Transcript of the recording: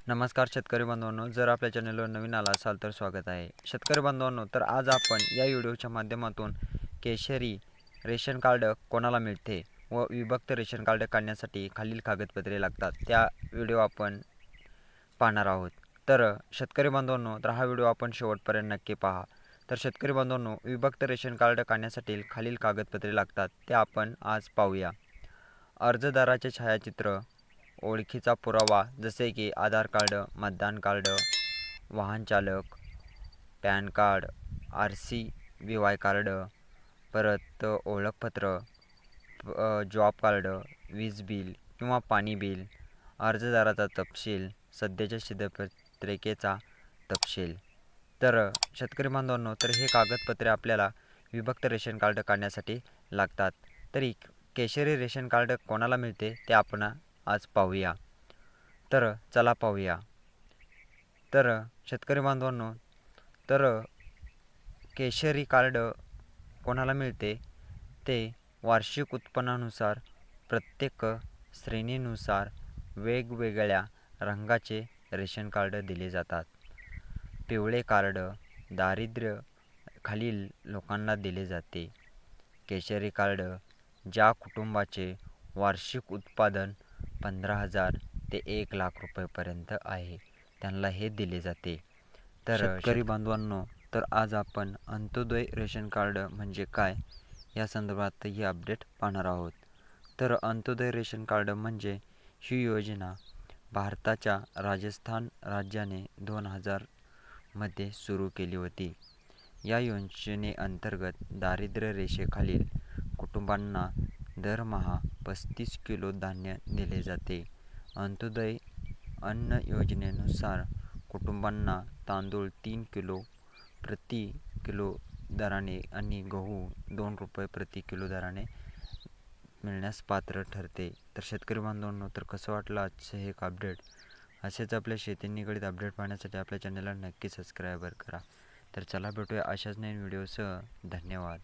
नमस्कार शेतकरी बांधवांनो, जर आपल्या चॅनलवर नवीन आला असाल तर स्वागत आहे. शेतकरी बांधवांनो, तर आज आपण या व्हिडिओच्या माध्यमातून केशरी रेशन कार्ड कोणाला मिळते व विभक्त रेशन कार्ड काढण्यासाठी खालील कागदपत्रे लागतात त्या व्हिडिओ आपण पाहणार आहोत. तर शेतकरी बांधवांनो, तर हा व्हिडिओ आपण शेवटपर्यंत नक्की पहा. तर शेतकरी बांधवांनो, विभक्त रेशन कार्ड काढण्यासाठी खालील कागदपत्रे लागतात ते आपण आज पाहूया. अर्जदाराचे छायाचित्र, ओळखीचा पुरावा जसे की आधार कार्ड, मतदान कार्ड, वाहन चालक, पॅन कार्ड, RC/VY कार्ड, परत ओळखपत्र, जॉब कार्ड, वीज बिल किंवा पाणी बिल, अर्जदाराचा तपशील, सध्याच्या शिधापत्रिकेचा तपशील. तर शेतकरी बांधवांनो, तर हे कागदपत्रे आपल्याला विभक्त रेशन कार्ड काढण्यासाठी लागतात. तरी केशरी रेशन कार्ड कोणाला मिळते ते आपण आज पाहूया. तर चला पाहूया. तर शेतकरी बांधवांनो, तर केशरी कार्ड कोणाला मिळते ते वार्षिक उत्पन्नानुसार प्रत्येक श्रेणीनुसार वेगवेगळ्या रंगाचे रेशन कार्ड दिले जातात. पिवळे कार्ड दारिद्र्य खालील लोकांना दिले जाते. केशरी कार्ड ज्या कुटुंबाचे वार्षिक उत्पादन 15,000 ते 1,00,000 रुपयेपर्यंत आहे त्यांना हे दिले जाते. तर शेतकरी बांधवांनो, तर आज आपण अंत्योदय रेशन कार्ड म्हणजे काय या संदर्भात ही अपडेट पाहणार आहोत. तर अंत्योदय रेशन कार्ड म्हणजे ही योजना भारताच्या राजस्थान राज्याने 2000 मध्ये सुरू केली होती. या योजनेअंतर्गत दारिद्र्य रेषेखालील कुटुंबांना दरमहा 35 किलो धान्य दिले जाते. अंत्योदय अन्न योजनेनुसार कुटुंबांना तांदूळ 3 किलो प्रति किलो दराने आणि गहू 2 रुपये प्रति किलो दराने मिळण्यास पात्र ठरते. तर शेतकरी बांधवांनो, तर कसं वाटलं आजचं हे एक अपडेट? असेच आपल्या शेती निगडीत अपडेट पाहण्यासाठी आपल्या चॅनलला नक्की सबस्क्राईबर करा. तर चला भेटूया अशाच नवीन व्हिडिओसह. धन्यवाद.